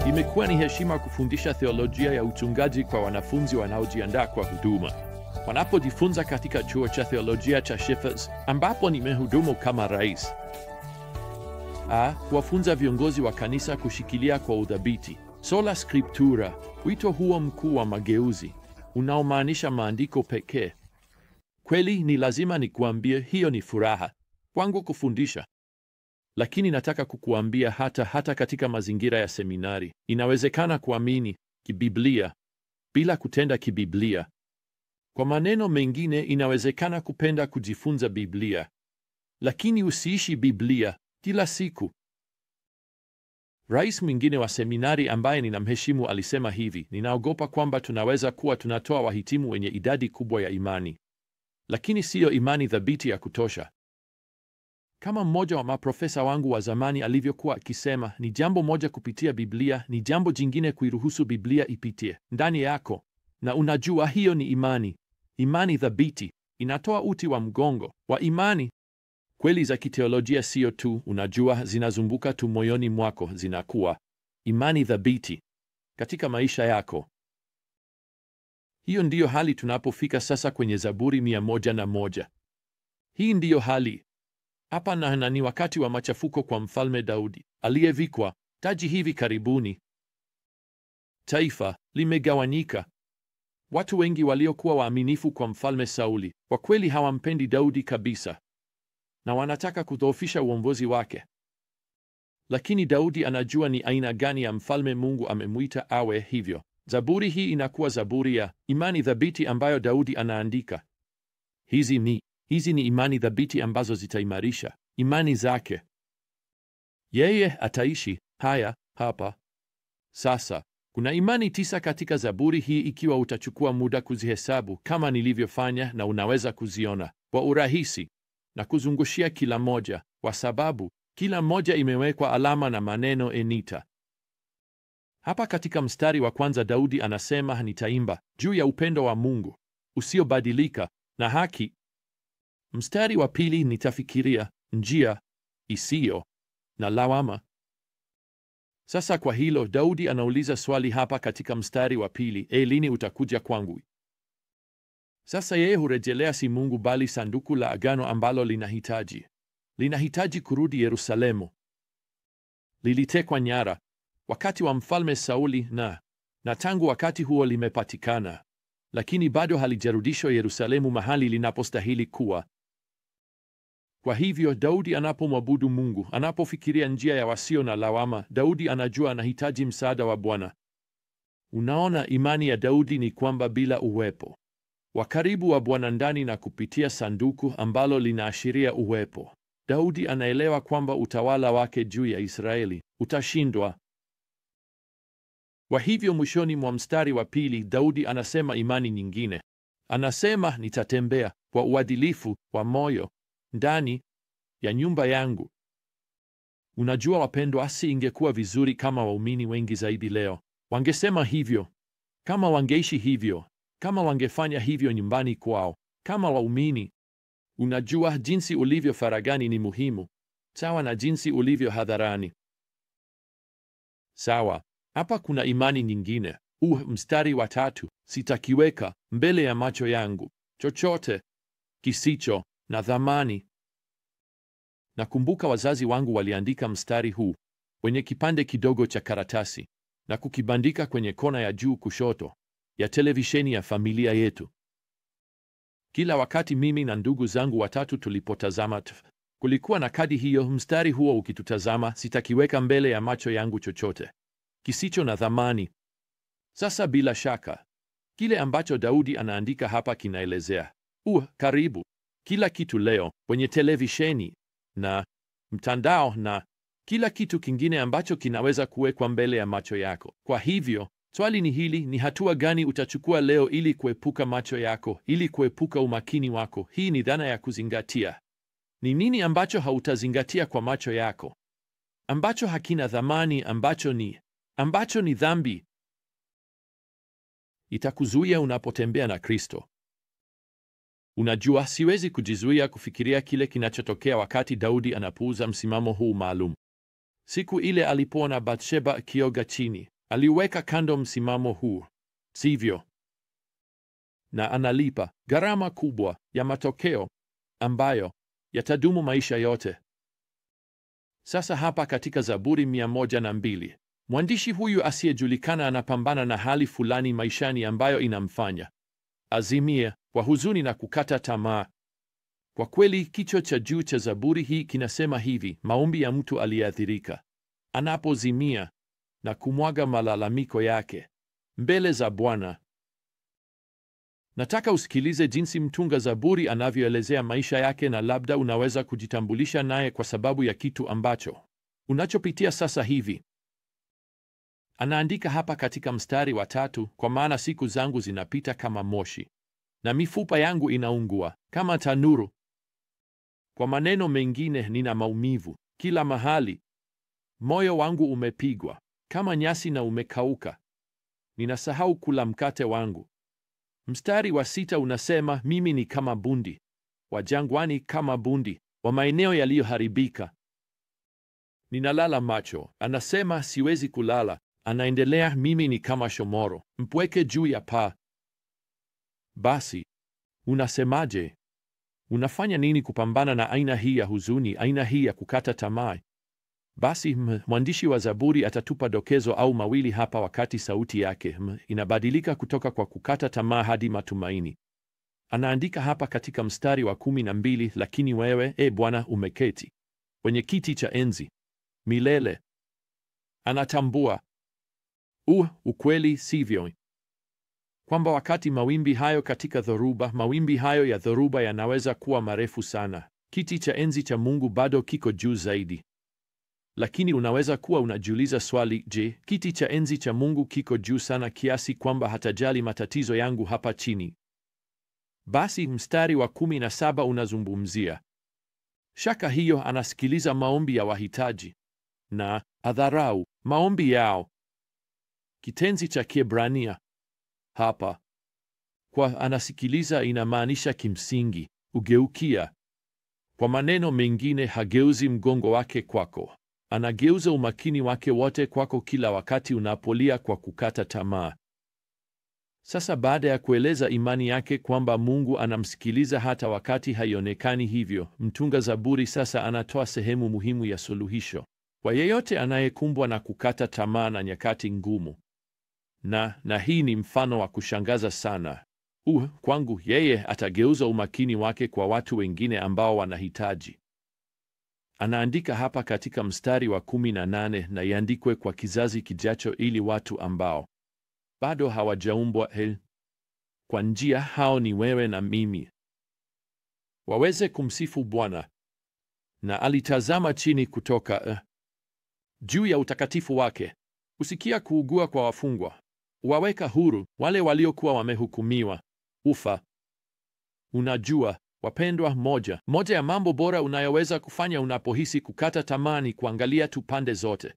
Imekuwa ni heshima kufundisha theolojia ya uchungaji kwa wanafunzi wanaojiandaa kwa huduma. Wanapojifunza katika chuo cha theolojia cha Shepherds, ambapo nimehudumu kama rais. Kuwafunza viongozi wa kanisa kushikilia kwa udhabiti sola scriptura, wito huo mkuu wa mageuzi unaomaanisha maandiko pekee. Kweli ni lazima nikuambie, hiyo ni furaha kwangu kufundisha. Lakini nataka kukuambia hata katika mazingira ya seminari, inawezekana kuamini kibiblia bila kutenda kibiblia. Kwa maneno mengine, inawezekana kupenda kujifunza Biblia, lakini usiishi Biblia kila siku. Rais mwingine wa seminari ambaye ninamheshimu alisema hivi: ninaogopa kwamba tunaweza kuwa tunatoa wahitimu wenye idadi kubwa ya imani, lakini siyo imani thabiti ya kutosha. Kama mmoja wa maprofesa wangu wa zamani alivyokuwa akisema, ni jambo moja kupitia Biblia, ni jambo jingine kuiruhusu Biblia ipitie ndani yako. Na unajua, hiyo ni imani. Imani thabiti inatoa uti wa mgongo wa imani. Kweli za kiteolojia sio tu, unajua, zinazunguka tu moyoni mwako, zinakuwa imani thabiti katika maisha yako. Hiyo ndiyo hali tunapofika sasa kwenye Zaburi 101. Hii ndiyo hali hapa, na ni wakati wa machafuko kwa Mfalme Daudi aliyevikwa taji hivi karibuni. Taifa limegawanyika. Watu wengi waliokuwa waaminifu kwa Mfalme Sauli kwa kweli hawampendi Daudi kabisa, na wanataka kudhoofisha uongozi wake. Lakini Daudi anajua ni aina gani ya mfalme Mungu amemwita awe. Hivyo Zaburi hii inakuwa zaburi ya imani thabiti ambayo Daudi anaandika. Hizi ni imani thabiti ambazo zitaimarisha imani zake. Yeye ataishi hapa. Sasa kuna imani 9 katika Zaburi hii, ikiwa utachukua muda kuzihesabu kama nilivyofanya, na unaweza kuziona kwa urahisi na kuzungushia kila moja, kwa sababu kila moja imewekwa alama na maneno enita. Hapa katika mstari wa kwanza Daudi anasema, nitaimba juu ya upendo wa Mungu usiobadilika na haki. Mstari wa pili, nitafikiria njia isiyo na lawama. Sasa kwa hilo Daudi anauliza swali hapa katika mstari wa pili, lini utakuja kwangu? Sasa yeye hurejelea si Mungu bali sanduku la agano ambalo linahitaji kurudi Yerusalemu. Lilitekwa nyara wakati wa Mfalme Sauli na tangu wakati huo limepatikana, lakini bado halijarudishwa Yerusalemu mahali linapostahili kuwa. Kwa hivyo Daudi anapomwabudu Mungu, anapofikiria njia ya wasio na lawama, Daudi anajua anahitaji msaada wa Bwana. Unaona, imani ya Daudi ni kwamba bila uwepo wa karibu wa Bwana ndani na kupitia sanduku ambalo linaashiria uwepo, Daudi anaelewa kwamba utawala wake juu ya Israeli utashindwa. Kwa hivyo mwishoni mwa mstari wa pili Daudi anasema imani nyingine. Anasema, nitatembea kwa uadilifu wa moyo ndani ya nyumba yangu. Unajua wapendwa, ingekuwa vizuri kama waumini wengi zaidi leo wangesema hivyo, kama wangeishi hivyo, kama wangefanya hivyo nyumbani kwao kama waumini. Unajua, jinsi ulivyo faragani ni muhimu sawa na jinsi ulivyo hadharani. Sawa. Hapa kuna imani nyingine. Mstari wa 3, sitakiweka mbele ya macho yangu chochote kisicho na thamani. Nakumbuka wazazi wangu waliandika mstari huu kwenye kipande kidogo cha karatasi na kukibandika kwenye kona ya juu kushoto ya televisheni ya familia yetu. Kila wakati mimi na ndugu zangu watatu tulipotazama kulikuwa na kadi hiyo, mstari huo ukitutazama, sitakiweka mbele ya macho yangu chochote kisicho na thamani. Sasa bila shaka kile ambacho Daudi anaandika hapa kinaelezea karibu kila kitu leo kwenye televisheni na mtandao na kila kitu kingine ambacho kinaweza kuwekwa mbele ya macho yako. Kwa hivyo swali ni hili: ni hatua gani utachukua leo ili kuepuka macho yako, ili kuepuka umakini wako? Hii ni dhana ya kuzingatia. Ni nini ambacho hautazingatia kwa macho yako, ambacho hakina thamani, ambacho ni dhambi? Itakuzuia unapotembea na Kristo. Unajua, siwezi kujizuia kufikiria kile kinachotokea wakati Daudi anapuuza msimamo huu maalum. Siku ile alipoona Bathsheba akioga chini Aliweka kando msimamo huu, sivyo? Na analipa gharama kubwa ya matokeo ambayo yatadumu maisha yote. Sasa hapa katika Zaburi 102, mwandishi huyu asiyejulikana anapambana na hali fulani maishani ambayo inamfanya azimie kwa huzuni na kukata tamaa. Kwa kweli, kichwa cha juu cha Zaburi hii kinasema hivi: maombi ya mtu aliyeathirika anapozimia na kumwaga malalamiko yake mbele za Bwana. Nataka usikilize jinsi mtunga Zaburi anavyoelezea maisha yake, na labda unaweza kujitambulisha naye kwa sababu ya kitu ambacho unachopitia sasa hivi. Anaandika hapa katika mstari wa 3, kwa maana siku zangu zinapita kama moshi na mifupa yangu inaungua kama tanuru. Kwa maneno mengine, nina maumivu kila mahali. Moyo wangu umepigwa kama nyasi na umekauka. Ninasahau kula mkate wangu. Mstari wa 6 unasema, mimi ni kama bundi wa jangwani, kama bundi wa maeneo yaliyoharibika. Ninalala macho. Anasema siwezi kulala. Anaendelea, mimi ni kama shomoro mpweke juu ya paa. Basi unasemaje? Unafanya nini kupambana na aina hii ya huzuni, aina hii ya kukata tamaa? Basi mwandishi wa Zaburi atatupa dokezo au mawili hapa, wakati sauti yake inabadilika kutoka kwa kukata tamaa hadi matumaini. Anaandika hapa katika mstari wa 12, lakini wewe, e Bwana, umeketi kwenye kiti cha enzi milele. Anatambua ukweli, sivyo, kwamba wakati mawimbi hayo katika dhoruba, mawimbi hayo ya dhoruba yanaweza kuwa marefu sana, kiti cha enzi cha Mungu bado kiko juu zaidi. Lakini unaweza kuwa unajiuliza swali, je, kiti cha enzi cha Mungu kiko juu sana kiasi kwamba hatajali matatizo yangu hapa chini? Basi mstari wa 17 unazungumzia shaka hiyo. Anasikiliza maombi ya wahitaji na adharau maombi yao. Kitenzi cha Kiebrania hapa kwa anasikiliza inamaanisha kimsingi ugeukia. Kwa maneno mengine, hageuzi mgongo wake kwako. Anageuza umakini wake wote kwako kila wakati unapolia kwa kukata tamaa. Sasa baada ya kueleza imani yake kwamba Mungu anamsikiliza hata wakati haionekani hivyo, mtunga Zaburi sasa anatoa sehemu muhimu ya suluhisho kwa yeyote anayekumbwa na kukata tamaa na nyakati ngumu. Na hii ni mfano wa kushangaza sana. Kwangu yeye atageuza umakini wake kwa watu wengine ambao wanahitaji. Anaandika hapa katika mstari wa 18, na iandikwe kwa kizazi kijacho, ili watu ambao bado hawajaumbwa kwa njia, hao ni wewe na mimi, waweze kumsifu Bwana. Na alitazama chini kutoka juu ya utakatifu wake, usikia kuugua kwa wafungwa, waweka huru wale waliokuwa wamehukumiwa ufa. Unajua wapendwa, moja ya mambo bora unayoweza kufanya unapohisi kukata tamaa ni kuangalia tu pande zote.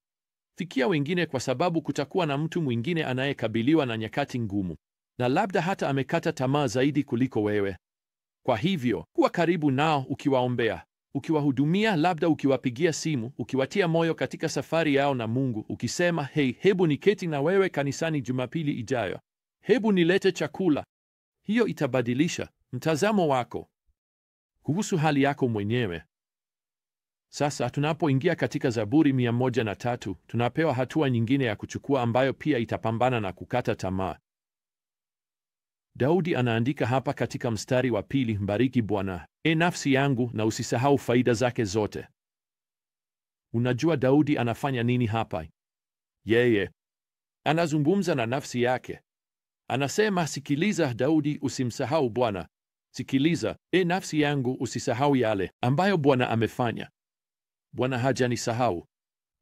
Fikia wengine, kwa sababu kutakuwa na mtu mwingine anayekabiliwa na nyakati ngumu, na labda hata amekata tamaa zaidi kuliko wewe. Kwa hivyo, kuwa karibu nao, ukiwaombea, ukiwahudumia, labda ukiwapigia simu, ukiwatia moyo katika safari yao na Mungu, ukisema, hey, hebu niketi na wewe kanisani Jumapili ijayo, hebu nilete chakula. Hiyo itabadilisha mtazamo wako kuhusu hali yako mwenyewe. Sasa tunapoingia katika Zaburi 103, tunapewa hatua nyingine ya kuchukua ambayo pia itapambana na kukata tamaa. Daudi anaandika hapa katika mstari wa 2, mbariki Bwana, e nafsi yangu, na usisahau faida zake zote. Unajua Daudi anafanya nini hapa? Yeye anazungumza na nafsi yake. Anasema, sikiliza Daudi, usimsahau Bwana. Sikiliza, e nafsi yangu, usisahau yale ambayo Bwana amefanya. Bwana hajanisahau,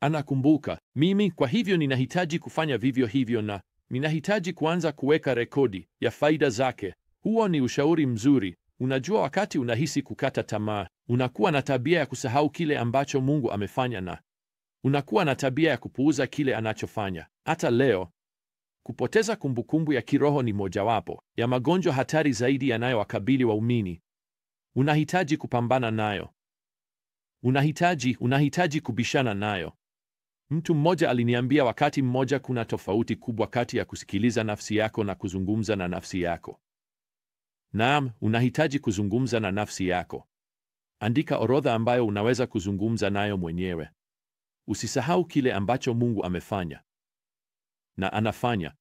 anakumbuka mimi. Kwa hivyo ninahitaji kufanya vivyo hivyo, na ninahitaji kuanza kuweka rekodi ya faida zake. Huo ni ushauri mzuri. Unajua, wakati unahisi kukata tamaa, unakuwa na tabia ya kusahau kile ambacho Mungu amefanya, na unakuwa na tabia ya kupuuza kile anachofanya. Hata leo, kupoteza kumbukumbu ya kiroho ni mojawapo ya magonjwa hatari zaidi yanayowakabili waumini. Unahitaji kupambana nayo. Unahitaji kubishana nayo. Mtu mmoja aliniambia wakati mmoja, kuna tofauti kubwa kati ya kusikiliza nafsi yako na kuzungumza na nafsi yako. Naam, unahitaji kuzungumza na nafsi yako. Andika orodha ambayo unaweza kuzungumza nayo mwenyewe. Usisahau kile ambacho Mungu amefanya na anafanya.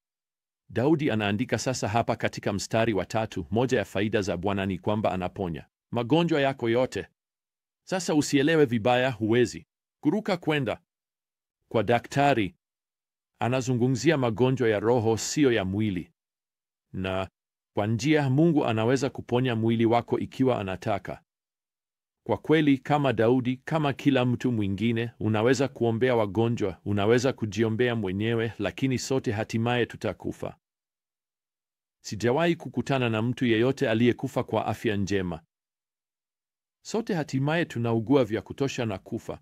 Daudi anaandika sasa hapa katika mstari wa 3, moja ya faida za Bwana ni kwamba anaponya magonjwa yako yote. Sasa usielewe vibaya, huwezi kuruka kwenda kwa daktari. Anazungumzia magonjwa ya roho, sio ya mwili. Na kwa njia, Mungu anaweza kuponya mwili wako ikiwa anataka. Kwa kweli, kama Daudi, kama kila mtu mwingine, unaweza kuombea wagonjwa, unaweza kujiombea mwenyewe, lakini sote hatimaye tutakufa. Sijawahi kukutana na mtu yeyote aliyekufa kwa afya njema. Sote hatimaye tunaugua vya kutosha na kufa.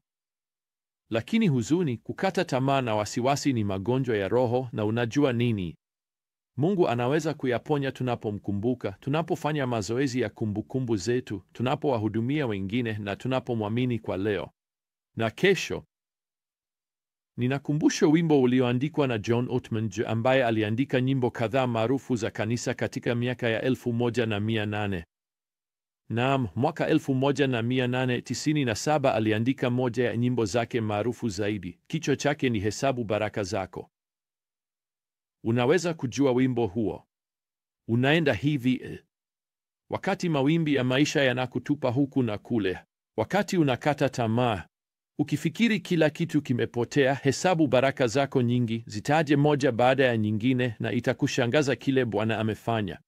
Lakini huzuni, kukata tamaa na wasiwasi ni magonjwa ya roho, na unajua nini? Mungu anaweza kuyaponya tunapomkumbuka, tunapofanya mazoezi ya kumbukumbu zetu, tunapowahudumia wengine na tunapomwamini kwa leo na kesho. Ninakumbusha wimbo ulioandikwa na John Ottman ambaye aliandika nyimbo kadhaa maarufu za kanisa katika miaka ya 1800. Naam, mwaka 1897 aliandika moja ya nyimbo zake maarufu zaidi. Kichwa chake ni Hesabu Baraka Zako. Unaweza kujua wimbo huo. Unaenda hivi: wakati mawimbi ya maisha yanakutupa huku na kule, wakati unakata tamaa, ukifikiri kila kitu kimepotea, hesabu baraka zako nyingi, zitaje moja baada ya nyingine, na itakushangaza kile Bwana amefanya.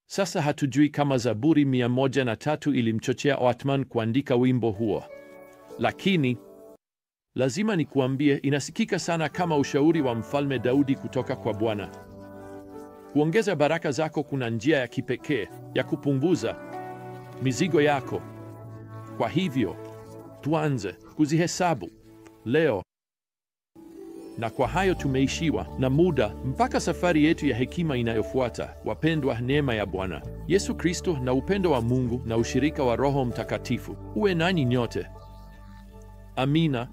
Sasa hatujui kama Zaburi 103 ilimchochea Ottman kuandika wimbo huo, lakini lazima nikuambie, inasikika sana kama ushauri wa Mfalme Daudi kutoka kwa Bwana. Kuongeza baraka zako kuna njia ya kipekee ya kupunguza mizigo yako. Kwa hivyo, tuanze kuzihesabu leo. Na kwa hayo tumeishiwa na muda mpaka safari yetu ya hekima inayofuata. Wapendwa, neema ya Bwana Yesu Kristo na upendo wa Mungu na ushirika wa Roho Mtakatifu uwe nanyi nyote. Amina.